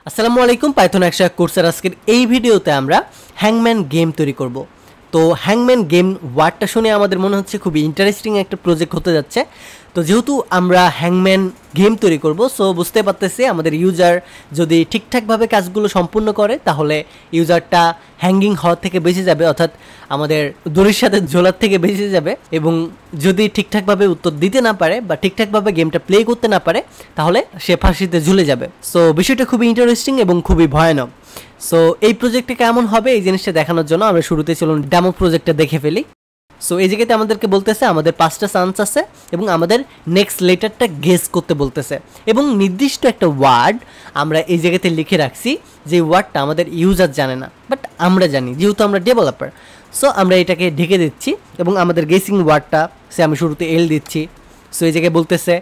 আসসালামু আলাইকুম পাইথন 101 কোর্সের আজকের এই ভিডিওতে আমরা হ্যাংম্যান গেম তৈরি করব। তো হ্যাংম্যান গেম ওয়ার্ডটা শুনে আমাদের মনে হচ্ছে খুবই ইন্টারেস্টিং একটা প্রজেক্ট হতে যাচ্ছে। তো যেহেতু আমরা হ্যাংম্যান গেম তৈরি করব, সো বুঝতে পারতেছি আমাদের ইউজার যদি ঠিকঠাকভাবে কাজগুলো সম্পূর্ণ করে তাহলে ইউজারটা হ্যাঙ্গিং হওয়ার থেকে বেঁচে যাবে, অর্থাৎ আমাদের দড়ির সাথে ঝোলার থেকে বেঁচে যাবে। এবং যদি ঠিকঠাকভাবে উত্তর দিতে না পারে বা ঠিকঠাকভাবে গেমটা প্লে করতে না পারে তাহলে সে ফাঁসিতে ঝুলে যাবে। সো বিষয়টা খুবই ইন্টারেস্টিং এবং খুবই ভয়ানক। সো এই প্রজেক্টটা কেমন হবে এই জিনিসটা দেখানোর জন্য আমরা শুরুতে চলুন ডেমো প্রজেক্টটা দেখে ফেলি। সো এই জায়গাতে আমাদেরকে বলতেছে আমাদের 5টা চান্স আছে এবং আমাদের নেক্সট লেটারটা গেস করতে বলতেছে এবং নির্দিষ্ট একটা ওয়ার্ড আমরা এই জায়গাতে লিখে রাখছি যে ওয়ার্ডটা আমাদের ইউজার জানে না, বাট আমরা জানি যেহেতু আমরা ডেভেলপার। সো আমরা এটাকে ঢেকে দিচ্ছি এবং আমাদের গেসিং ওয়ার্ডটা আমি শুরুতে এল দিচ্ছি। সো এই জায়গায় বলতেছে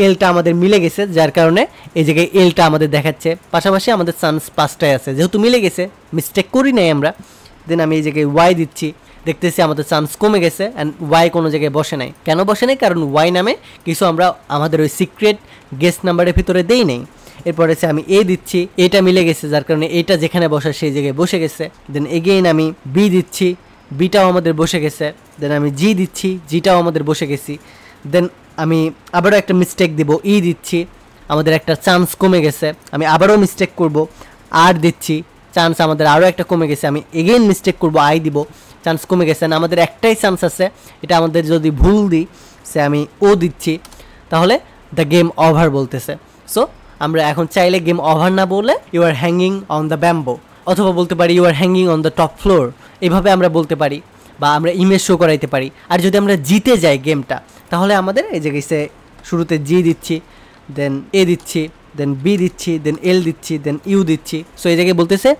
এলটা আমাদের মিলে গেছে, যার কারণে এই জায়গায় এলটা আমাদের দেখাচ্ছে। পাশাপাশি আমাদের চান্স 5টাই আছে, যেহেতু মিলে গেছে, মিস্টেক করি নাই আমরা। দেন আমি এই জায়গায় ওয়াই দিচ্ছি, দেখতেছি আমাদের চান্স কমে গেছে অ্যান্ড ওয়াই কোনো জায়গায় বসে নাই। কেন বসে নাই? কারণ ওয়াই নামে কিছু আমরা আমাদের ওই সিক্রেট গেস্ট নাম্বারের ভিতরে দেই নাই। এরপরে আমি এ দিচ্ছি, এটা মিলে গেছে, যার কারণে এটা যেখানে বসার সেই জায়গায় বসে গেছে। দেন এগেইন আমি বি দিচ্ছি, বিটাও আমাদের বসে গেছে। দেন আমি জি দিচ্ছি, জিটাও আমাদের বসে গেছি। দেন আমি আবারও একটা মিস্টেক দিব, ই দিচ্ছি, আমাদের একটা চান্স কমে গেছে। আমি আবারও মিস্টেক করব, আর দিচ্ছি, চান্স আমাদের আরও একটা কমে গেছে। আমি এগেইন মিস্টেক করব, আই দিব, চান্স কমে গেছে না, আমাদের একটাই চান্স আছে। এটা আমাদের যদি ভুল দিই আমি ও দিচ্ছি, তাহলে দ্য গেম ওভার বলতেছে। সো আমরা এখন চাইলে গেম ওভার না বলে you are hanging on the bamboo, অথবা বলতে পারি you are hanging on the top floor, এইভাবে আমরা বলতে পারি বা আমরা ইমেজ শো করাইতে পারি। আর যদি আমরা জিতে যাই গেমটা তাহলে আমাদের এই জায়গায় শুরুতে জি দিচ্ছি, দেন এ দিচ্ছি, দেন বি দিচ্ছি, দেন এল দিচ্ছি, দেন ইউ দিচ্ছি। সো এই জায়গায় বলতেছে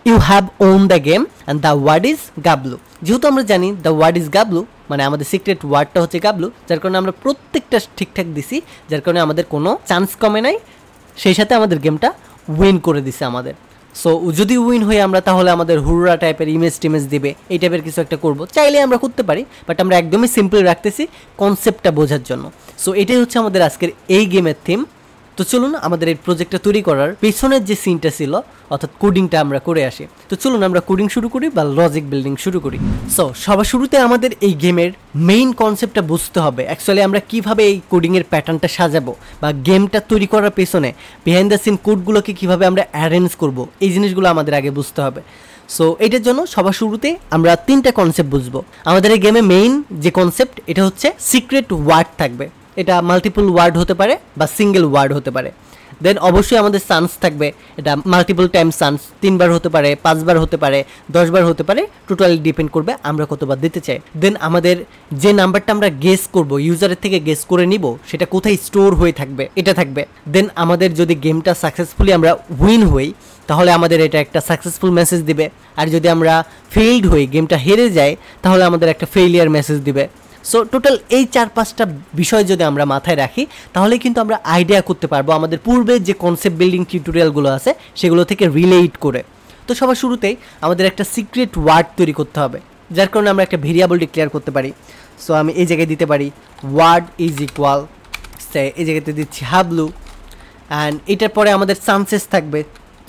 you have won the game and the word is Gablu. যেহেতু আমরা জানি দ্য ওয়ার্ড ইজ গাবলু মানে আমাদের সিক্রেট ওয়ার্ডটা হচ্ছে গাবলু, যার কারণে আমরা প্রত্যেকটা ঠিকঠাক দিছি, যার কারণে আমাদের কোনো চান্স কমে নাই, সেই সাথে আমাদের গেমটা উইন করে দিছে আমাদের। সো যদি উইন হয়ে আমরা তাহলে আমাদের হুররা টাইপের ইমেজ টিমেজ দিবে, এই টাইপের কিছু একটা করব, চাইলে আমরা করতে পারি, বাট আমরা একদমই সিম্পল রাখতেছি কনসেপ্টটা বোঝার জন্য। সো এটাই হচ্ছে আমাদের আজকের এই গেমের থিম। তো চলুন আমাদের এই প্রজেক্টটা তৈরি করার পেছনের যে সিনটা ছিল অর্থাৎ কোডিংটা আমরা করে আসি। তো চলুন আমরা কোডিং শুরু করি বা লজিক বিল্ডিং শুরু করি। সো সবার শুরুতে আমাদের এই গেমের মেইন কনসেপ্টটা বুঝতে হবে, অ্যাকচুয়ালি আমরা কিভাবে এই কোডিংয়ের প্যাটার্নটা সাজাবো বা গেমটা তৈরি করার পেছনে বিহাইন্ড দ্য সিন কোডগুলোকে কিভাবে আমরা অ্যারেঞ্জ করব, এই জিনিসগুলো আমাদের আগে বুঝতে হবে। সো এটার জন্য সবার শুরুতে আমরা 3টা কনসেপ্ট বুঝবো। আমাদের এই গেমে মেইন যে কনসেপ্ট এটা হচ্ছে সিক্রেট ওয়ার্ড থাকবে, এটা মাল্টিপল ওয়ার্ড হতে পারে বা সিঙ্গেল ওয়ার্ড হতে পারে। দেন অবশ্যই আমাদের চান্স থাকবে, এটা মাল্টিপল টাইম চান্স, 3বার হতে পারে, 5বার হতে পারে, 10বার হতে পারে, টোটালি ডিপেন্ড করবে আমরা কতবার দিতে চাই। দেন আমাদের যে নাম্বারটা আমরা গেস করব, ইউজারের থেকে গেস করে নিব, সেটা কোথায় স্টোর হয়ে থাকবে এটা থাকবে। দেন আমাদের যদি গেমটা সাকসেসফুলি আমরা উইন হই তাহলে আমাদের এটা একটা সাকসেসফুল মেসেজ দিবে, আর যদি আমরা ফেইল্ড হই, গেমটা হেরে যাই, তাহলে আমাদের একটা ফেইলিয়ার মেসেজ দিবে। সো টোটাল এই 4-5টা বিষয় যদি আমরা মাথায় রাখি তাহলে কিন্তু আমরা আইডিয়া করতে পারবো আমাদের পূর্বের যে কনসেপ্ট বিল্ডিং টিউটোরিয়ালগুলো আছে সেগুলো থেকে রিলেট করে। তো সবার শুরুতেই আমাদের একটা সিক্রেট ওয়ার্ড তৈরি করতে হবে, যার কারণে আমরা একটা ভেরিয়েবল ডিক্লেয়ার করতে পারি। সো আমি এই জায়গায় দিতে পারি ওয়ার্ড ইজ ইকুয়াল, এই জায়গাতে দিচ্ছি হাবলু, অ্যান্ড এটার পরে আমাদের চান্সেস থাকবে।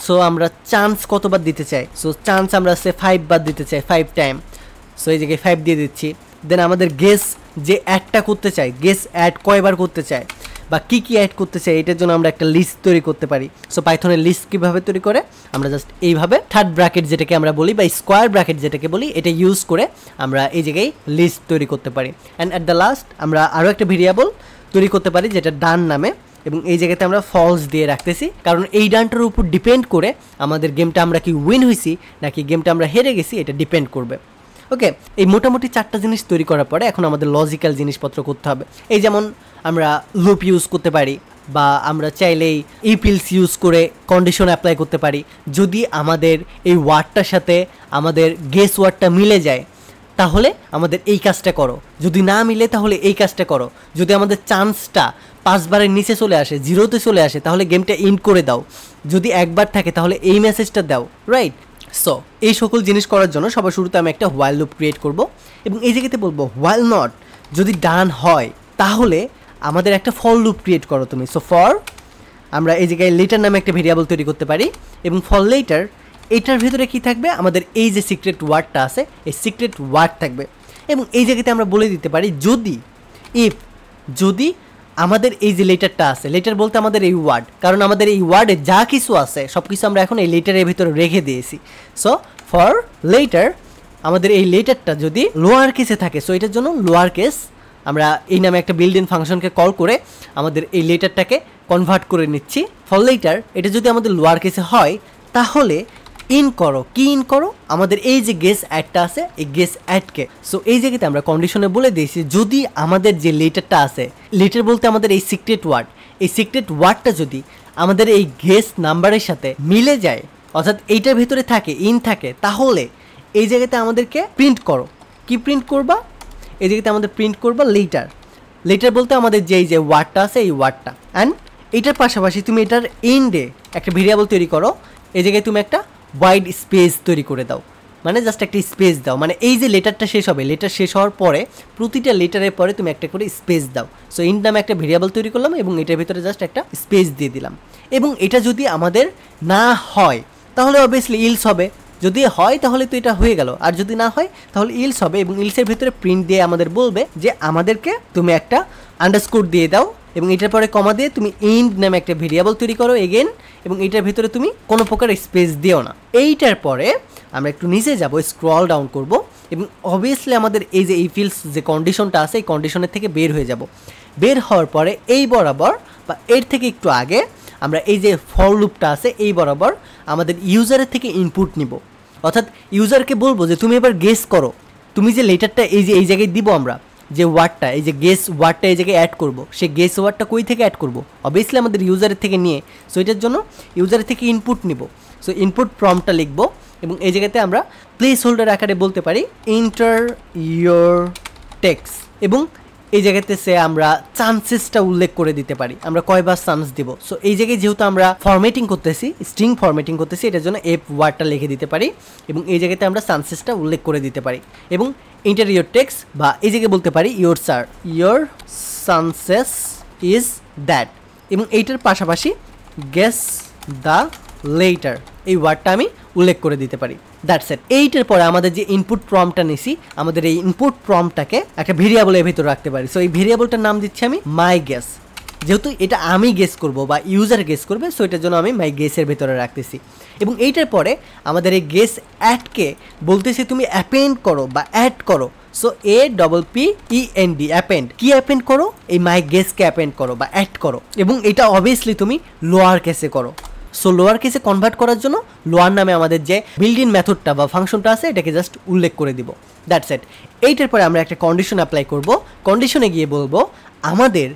সো আমরা চান্স কতবার দিতে চাই, সো চান্স আমরা 5 বার দিতে চাই, 5 টাইম। সো এই জায়গায় 5 দিয়ে দিচ্ছি। দেন আমাদের গেস যে অ্যাডটা করতে চাই, গেস অ্যাড কয়বার করতে চাই বা কী কী অ্যাড করতে চাই, এটার জন্য আমরা একটা লিস্ট তৈরি করতে পারি। সো পাইথনের লিস্ট কীভাবে তৈরি করে, আমরা জাস্ট এইভাবে থার্ড ব্র্যাকেট যেটাকে আমরা বলি বা স্কোয়ার ব্র্যাকেট যেটাকে বলি, এটা ইউজ করে আমরা এই জায়গায় লিস্ট তৈরি করতে পারি। অ্যান্ড অ্যাট দ্য লাস্ট আমরা আরও একটা ভেরিয়েবল তৈরি করতে পারি যেটা ডান নামে, এবং এই জায়গাতে আমরা ফলস দিয়ে রাখতেছি, কারণ এই ডানটার উপর ডিপেন্ড করে আমাদের গেমটা আমরা কি উইন হয়েছি নাকি গেমটা আমরা হেরে গেছি এটা ডিপেন্ড করবে। ওকে, এই মোটামুটি 4টা জিনিস তৈরি করার পরে এখন আমাদের লজিক্যাল জিনিসপত্র করতে হবে। এই যেমন আমরা লুপ ইউজ করতে পারি বা আমরা চাইলেই ইপিলস ইউজ করে কন্ডিশন অ্যাপ্লাই করতে পারি। যদি আমাদের এই ওয়ার্ডটার সাথে আমাদের গেস ওয়ার্ডটা মিলে যায় তাহলে আমাদের এই কাজটা করো, যদি না মিলে তাহলে এই কাজটা করো। যদি আমাদের চান্সটা 5বারের নিচে চলে আসে, 0তে চলে আসে, তাহলে গেমটা এন্ড করে দাও। যদি 1বার থাকে তাহলে এই মেসেজটা দাও, রাইট? সো এই সকল জিনিস করার জন্য সবার শুরুতে আমি একটা হোয়াইল লুপ ক্রিয়েট করব এবং এই জায়গাতে বলবো হোয়াইল নট, যদি ডান হয় তাহলে আমাদের একটা ফর লুপ ক্রিয়েট করো তুমি। সো ফর আমরা এই জায়গায় লেটার নামে একটা ভেরিয়েবল তৈরি করতে পারি এবং ফর লেটার এটার ভিতরে কি থাকবে আমাদের এই যে সিক্রেট ওয়ার্ডটা আছে এই সিক্রেট ওয়ার্ড থাকবে এবং এই জায়গাতে আমরা বলে দিতে পারি যদি আমাদের এই যে লেটারটা আছে লেটার বলতে আমাদের এই ওয়ার্ড কারণ আমাদের এই ওয়ার্ডে যা কিছু আছে সব কিছু আমরা এখন এই লেটারের ভিতরে রেখে দিয়েছি সো ফর লেটার আমাদের এই লেটারটা যদি লোয়ার কেসে থাকে সো এটার জন্য লোয়ার কেস আমরা এই নামে একটা বিল্ট ইন ফাংশনকে কল করে আমাদের এই লেটারটাকে কনভার্ট করে নিচ্ছি ফর লেটার এটা যদি আমাদের লোয়ার কেসে হয় তাহলে ইন করো আমাদের এই যে গেস অ্যাডটা আছে এই গেস অ্যাডকে সো এই জায়গাতে আমরা কন্ডিশনে বলে দিয়েছি যদি আমাদের যে লেটারটা আছে লেটার বলতে আমাদের এই সিক্রেট ওয়ার্ডটা যদি আমাদের এই গেস নাম্বারের সাথে মিলে যায় অর্থাৎ এইটার ভিতরে থাকে ইন থাকে তাহলে এই জায়গাতে আমাদেরকে প্রিন্ট করো কি প্রিন্ট করবা এই জায়গাতে আমাদের প্রিন্ট করবা লেটার বলতে আমাদের যে এই যে ওয়ার্ডটা আছে এই ওয়ার্ডটা অ্যান্ড এটার পাশাপাশি তুমি এটার এন্ডে একটা ভেরিয়েবল তৈরি করো এই জায়গায় তুমি একটা ওয়াইড স্পেস তৈরি করে দাও মানে জাস্ট একটা স্পেস দাও মানে এই যে লেটারটা শেষ হবে লেটার শেষ হওয়ার পরে প্রতিটা লেটারের পরে তুমি একটা করে স্পেস দাও সো ইন্ট নামে একটা ভেরিয়েবল তৈরি করলাম এবং এটার ভিতরে জাস্ট একটা স্পেস দিয়ে দিলাম এবং এটা যদি আমাদের না হয় তাহলে অবভিয়াসলি ইলস হবে যদি হয় তাহলে তো এটা হয়ে গেল আর যদি না হয় তাহলে ইলস হবে এবং ইলসের ভিতরে প্রিন্ট দিয়ে আমাদের বলবে যে আমাদেরকে তুমি একটা আন্ডারস্কোর দিয়ে দাও এবং এটার পরে কমা দিয়ে তুমি ইন্ট নামে একটা ভেরিয়েবল তৈরি করো এগেন এবং এটার ভিতরে তুমি কোনো প্রকার স্পেস দিও না এইটার পরে আমরা একটু নিচে যাব স্ক্রল ডাউন করব এবং অবভিয়াসলি আমাদের এই যে ইফিলস যে কন্ডিশনটা আছে এই কন্ডিশনের থেকে বের হয়ে যাব বের হওয়ার পরে এই বরাবর বা এর থেকে একটু আগে আমরা এই যে ফর লুপটা আছে এই বরাবর আমাদের ইউজারের থেকে ইনপুট নিব অর্থাৎ ইউজারকে বলবো যে তুমি এবার গেস করো তুমি যে লেটারটা এই জায়গায় দিব আমরা যে ওয়ার্ডটা এই যে গেস ওয়ার্ডটা এই জায়গায় অ্যাড করবো সে গেস ওয়ার্ডটা কই থেকে অ্যাড করবো অবভিয়াসলি আমাদের ইউজারের থেকে নিয়ে সো এটার জন্য ইউজারের থেকে ইনপুট নিব সো ইনপুট প্রম্পটটা লিখবো এবং এই জায়গাতে আমরা প্লেস হোল্ডার আকারে বলতে পারি এন্টার ইয়োর টেক্সট এবং এই জায়গাতে সে আমরা চান্সেসটা উল্লেখ করে দিতে পারি আমরা কয়বার চান্স দিব সো এই জায়গায় যেহেতু আমরা ফরম্যাটিং করতেছি স্ট্রিং ফরম্যাটিং করতেছি এটার জন্য এফ ওয়ার্ডটা লিখে দিতে পারি এবং এই জায়গাতে আমরা চান্সেসটা উল্লেখ করে দিতে পারি এবং এন্টার ইয়োর টেক্সট বা এই জায়গায় বলতে পারি ইয়োর চান্সেস ইজ দ্যাট এবং এইটার পাশাপাশি গেস দ্য লেটার এই ওয়ার্ডটা আমি উল্লেখ করে দিতে পারি দ্যাটস ইট এইটার পরে আমাদের যে ইনপুট প্রম্পটটা নিছি আমাদের এই ইনপুট প্রম্পটটাকে একটা ভেরিয়েবলের ভিতর রাখতে পারি সো এই ভেরিয়েবলটার নাম দিচ্ছি আমি মাই গেস যেহেতু এটা আমি গেস করব বা ইউজার গেস করবে সো এটার জন্য আমি মাই গেসের ভিতরে রাখতেছি এবং এইটার পরে আমাদের এই গেস অ্যাডকে বলতেছি তুমি অ্যাপেন্ড করো বা অ্যাড করো সো APPEND অ্যাপেন্ড কি অ্যাপেন্ড করো এই মাই গেসকে অ্যাপেন্ড করো বা অ্যাড করো এবং এটা অবভিয়াসলি তুমি লোয়ার কেসে করো সো লোয়ার কেসে কনভার্ট করার জন্য লোয়ার নামে আমাদের যে বিল্ট ইন মেথডটা বা ফাংশনটা আছে এটাকে জাস্ট উল্লেখ করে দিব দ্যাটস ইট এইটার পরে আমরা একটা কন্ডিশন অ্যাপ্লাই করব কন্ডিশনে গিয়ে বলবো আমাদের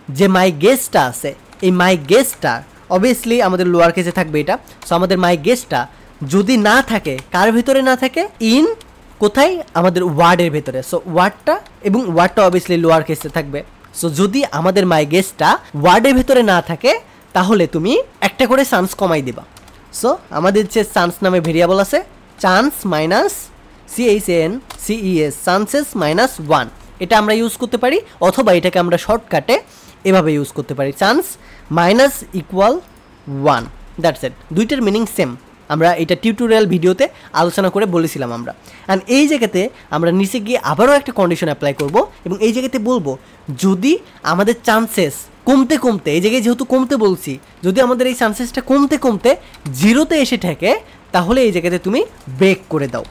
যে মাই গেসটা আছে এই মাই গেসটা অবভিয়াসলি আমাদের লোয়ার কেসে থাকবে এটা সো আমাদের মাই গেসটা যদি না থাকে কার ভিতরে না থাকে ইন কোথায় আমাদের ওয়ার্ডের ভিতরে সো ওয়ার্ডটা এবং ওয়ার্ডটা অবভিয়াসলি লোয়ার কেসে থাকবে সো যদি আমাদের মাই গেসটা ওয়ার্ডের ভিতরে না থাকে তাহলে তুমি একটা করে চান্স কমাই দিবা সো আমাদের যে চান্স নামে ভেরিয়েবল আছে chance minus CHANCES chances minus 1 এটা আমরা ইউজ করতে পারি অথবা এটাকে আমরা শর্টকাটে এভাবে ইউজ করতে পারি chance minus equal 1 that's it দুইটার মিনিং সেম আমরা এটা টিউটোরিয়াল ভিডিওতে আলোচনা করে বলেছিলাম আমরা অ্যান্ড এই জায়গাতে আমরা নিচে গিয়ে আবারও একটা কন্ডিশন অ্যাপ্লাই করব এবং এই জায়গাতে বলবো যদি আমাদের চান্সেস কমতে এই জায়গায় যেহেতু কমতে বলছি যদি আমাদের এই চান্সেসটা কমতে জিরোতে এসে থাকে তাহলে এই জায়গাতে তুমি ব্রেক করে দাও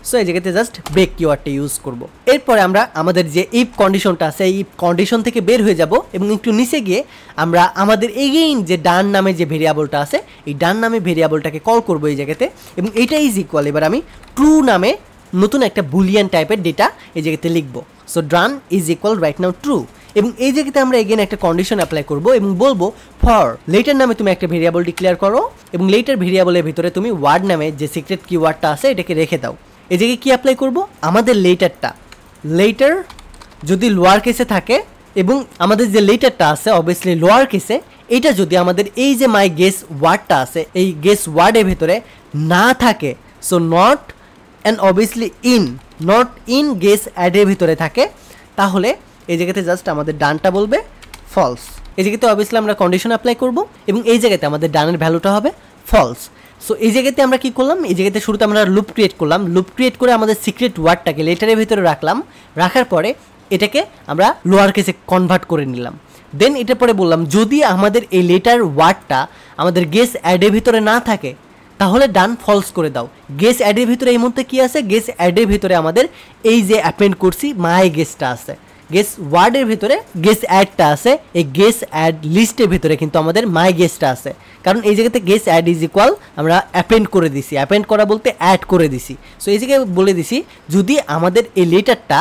সো এই জায়গাতে জাস্ট ব্রেক কিওয়ার্ডটা ইউজ করব এরপরে আমরা আমাদের যে ইফ কন্ডিশনটা আছে এই ইফ কন্ডিশন থেকে বের হয়ে যাব এবং একটু নিচে গিয়ে আমরা আমাদের এগেইন যে ডান নামে যে ভেরিয়েবলটা আছে এই ডান নামে ভেরিয়েবলটাকে কল করব এই জায়গাতে এবং এটা ইজ ইকুয়াল এবার আমি ট্রু নামে নতুন একটা বুলিয়ান টাইপের ডেটা এই জায়গাতে লিখব so done is equal right now true এবং এই জায়গাতে আমরা এগেইন একটা কন্ডিশন অ্যাপ্লাই করব এবং বলবো ফর লেটার নামে তুমি একটা ভেরিয়েবল ডিক্লেয়ার করো এবং লেটার ভেরিয়েবলের ভিতরে তুমি ওয়ার্ড নামে যে সিক্রেট কিওয়ার্ডটা আছে এটাকে রেখে দাও এই জায়গায় কি অ্যাপ্লাই করব আমাদের লেটার যদি লোয়ার কেসে থাকে এবং আমাদের যে লেটারটা আছে অবভিয়াসলি লোয়ার কেসে এটা যদি আমাদের এই যে মাই গেস ওয়ার্ডটা আছে এই গেস ওয়ার্ডের ভিতরে না থাকে so not and obviously not in guess অ্যাডের ভিতরে থাকে তাহলে এই জায়গাতে জাস্ট আমাদের ডানটা বলবে ফলস এই জায়গাতে অবভিয়াসলি আমরা কন্ডিশন অ্যাপ্লাই করব এবং এই জায়গাতে আমাদের ডানের ভ্যালুটা হবে ফলস। সো এই জায়গাতে আমরা কি করলাম, এই জায়গাতে শুরুতে আমরা লুপ ক্রিয়েট করলাম, লুপ ক্রিয়েট করে আমাদের সিক্রেট ওয়ার্ডটাকে লেটারের ভিতরে রাখলাম, রাখার পরে এটাকে আমরা লোয়ার কেসে কনভার্ট করে নিলাম। দেন এটার পরে বললাম যদি আমাদের এই লেটার ওয়ার্ডটা আমাদের গেস অ্যাডের ভিতরে না থাকে তাহলে ডান ফলস করে দাও। গেস অ্যাডের ভিতরে এই মুহূর্তে কী আছে, গেস অ্যাডের ভিতরে আমাদের এই যে অ্যাপেন্ড করছি মাই গেসটা আছে, গেস ওয়ার্ডের ভিতরে গেস অ্যাডটা আছে, এই গেস অ্যাড লিস্টের ভিতরে কিন্তু আমাদের মাই গেসটা আছে, কারণ এই জায়গাতে গেস অ্যাড ইজ ইকুয়াল আমরা অ্যাপেন্ড করে দিছি, অ্যাপেন্ড করা বলতে অ্যাড করে দিছি। সো এই জায়গায় বলে দিছি যদি আমাদের এই লেটারটা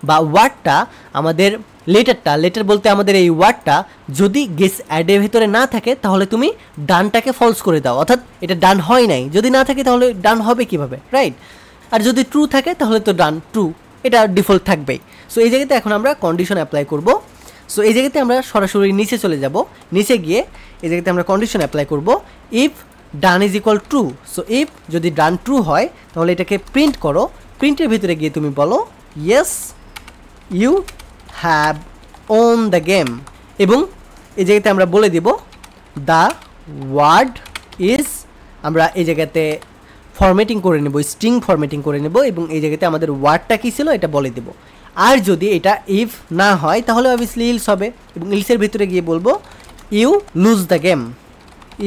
বা ওয়ার্ডটা আমাদের লেটার বলতে আমাদের এই ওয়ার্ডটা যদি গেস অ্যাডের ভিতরে না থাকে তাহলে তুমি ডানটাকে ফলস করে দাও, অর্থাৎ এটা ডান হয় নাই, যদি না থাকে তাহলে ডান হবে কিভাবে, রাইট? আর যদি ট্রু থাকে তাহলে তো ডান ট্রু, এটা ডিফল্ট থাকবেই। সো এই জায়গাতে এখন আমরা কন্ডিশন অ্যাপ্লাই করব। সো এই জায়গাতে আমরা সরাসরি নিচে চলে যাব, নিচে গিয়ে এই জায়গাতে আমরা কন্ডিশন অ্যাপ্লাই করব if done is equal true. So if যদি ডান ট্রু হয় তাহলে এটাকে প্রিন্ট করো, প্রিন্টের ভিতরে গিয়ে তুমি বলো yes you have won the game, এবং এই জায়গাতে আমরা বলে দিব দ্য ওয়ার্ড ইজ, আমরা এই জায়গাতে ফরম্যাটিং করে নেব, স্ট্রিং ফরম্যাটিং করে নেব এবং এই জায়গাতে আমাদের ওয়ার্ডটা কী ছিল এটা বলে দেব। আর যদি এটা ইফ না হয় তাহলে অবভিয়াসলি ইলস হবে এবং ইলসের ভিতরে গিয়ে বলবো you lose the game,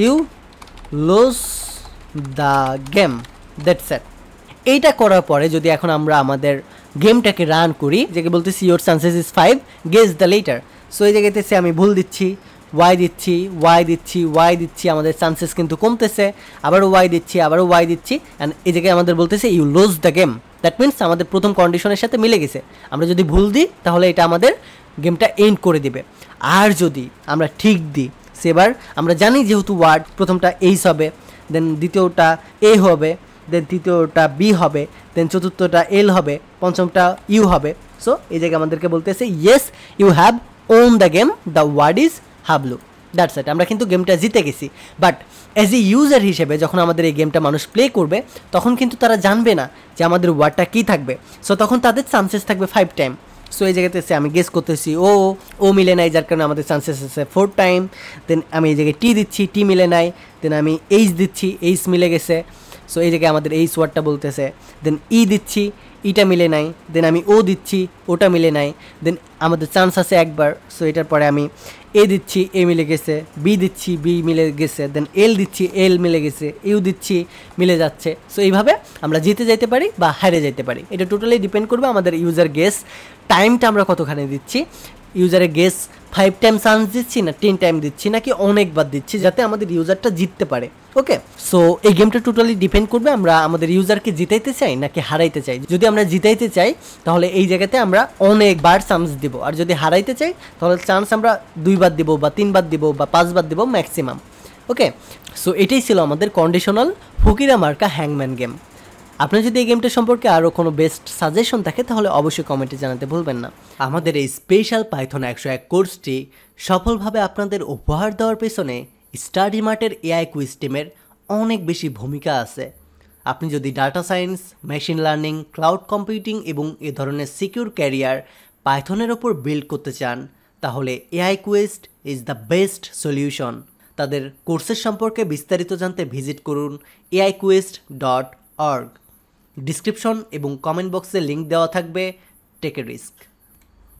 you lose the game, that's it. এইটা করার পরে যদি এখন আমরা আমাদের গেমটাকে রান করি, যেকে বলতেছি your chances is 5 guess the letter. So এই জায়গাতে আমি ভুল দিচ্ছি, ওয়াই দিচ্ছি, ওয়াই দিচ্ছি, ওয়াই দিচ্ছি, আমাদের চান্সেস কিন্তু কমতেছে, আবারও ওয়াই দিচ্ছি, আবারও ওয়াই দিচ্ছি, অ্যান্ড এই জায়গায় আমাদের বলতেছে you lose the game. That means আমাদের প্রথম কন্ডিশনের সাথে মিলে গেছে। আমরা যদি ভুল দিই তাহলে এটা আমাদের গেমটা এন্ড করে দিবে, আর যদি আমরা ঠিক দিই সেবার আমরা জানি যেহেতু ওয়ার্ড প্রথমটা এইস হবে, দেন দ্বিতীয়টা এ হবে, দেন তৃতীয়টা বি হবে, দেন চতুর্থটা এল হবে, পঞ্চমটা ইউ হবে। সো এই জায়গায় আমাদেরকে বলতেছে yes you have won the game, the word is Hablu, that's it. আমরা কিন্তু গেমটা জিতে গেছি, বাট অ্যাজ এ ইউজার হিসেবে যখন আমাদের এই গেমটা মানুষ প্লে করবে তখন কিন্তু তারা জানবে না যে আমাদের ওয়ার্ডটা কী থাকবে। সো তখন তাদের চান্সেস থাকবে 5 টাইম। সো এই জায়গাতে আমি গেস করতেছি ও মিলে নাই, যার কারণে আমাদের চান্সেস আছে 4 টাইম। দেন আমি এই জায়গায় টি দিচ্ছি, টি মিলে নাই, দেন আমি এইচ দিচ্ছি, এইচ মিলে গেছে। সো এই জায়গায় আমাদের এইচ ওয়ার্ডটা বলতেছে, দেন ই দিচ্ছি, ইটা মিলে নাই, দেন আমি ও দিচ্ছি, ওটা মিলে নাই, দেন আমাদের চান্স আছে একবার। সো এটার পরে আমি এ দিচ্ছি, এ মিলে গেছে, বি দিচ্ছি, বি মিলে গেছে, দেন এল দিচ্ছি, এল মিলে গেছে, ইউ দিচ্ছি, মিলে যাচ্ছে। সো এইভাবে আমরা জিতে যাইতে পারি বা হারে যাইতে পারি, এটা টোটালি ডিপেন্ড করবে আমাদের ইউজার গেস টাইমটা আমরা কতখানি দিচ্ছি। ইউজারের গেস 5 টাইম চান্স দিচ্ছি না 10 টাইম দিচ্ছি নাকি অনেকবার দিচ্ছি, যাতে আমাদের ইউজারটা জিততে পারে। ওকে, সো এই গেমটা টোটালি ডিপেন্ড করবে আমরা আমাদের ইউজারকে জিতাইতে চাই নাকি হারাইতে চাই। যদি আমরা জিতাইতে চাই তাহলে এই জায়গাতে আমরা অনেকবার চান্স দিব, আর যদি হারাইতে চাই তাহলে চান্স আমরা 2 বার দিব বা 3 বার দিব বা 5 বার দিব ম্যাক্সিমাম। ওকে, সো এটাই ছিল আমাদের কন্ডিশনাল ফকিরা মার্কা হ্যাংম্যান গেম। আপনার যদি এই গেমটা সম্পর্কে আরও কোনো বেস্ট সাজেশন থাকে তাহলে অবশ্যই কমেন্টে জানাতে ভুলবেন না। আমাদের এই স্পেশাল পাইথন 101 কোর্সটি সফলভাবে আপনাদের উপহার দেওয়ার পেছনে স্টাডি মার্টের এআই কুইজ টিমের অনেক বেশি ভূমিকা আছে। আপনি যদি data science, machine learning, cloud computing এবং এ ধরনের সিকিউর ক্যারিয়ার পাইথনের ওপর বিল্ড করতে চান তাহলে aiQuest is the best solution. তাদের কোর্সের সম্পর্কে বিস্তারিত জানতে ভিজিট করুন aiQuest.org। ডিসক্রিপশন এবং কমেন্ট বক্সে লিঙ্ক দেওয়া থাকবে। Take a risk.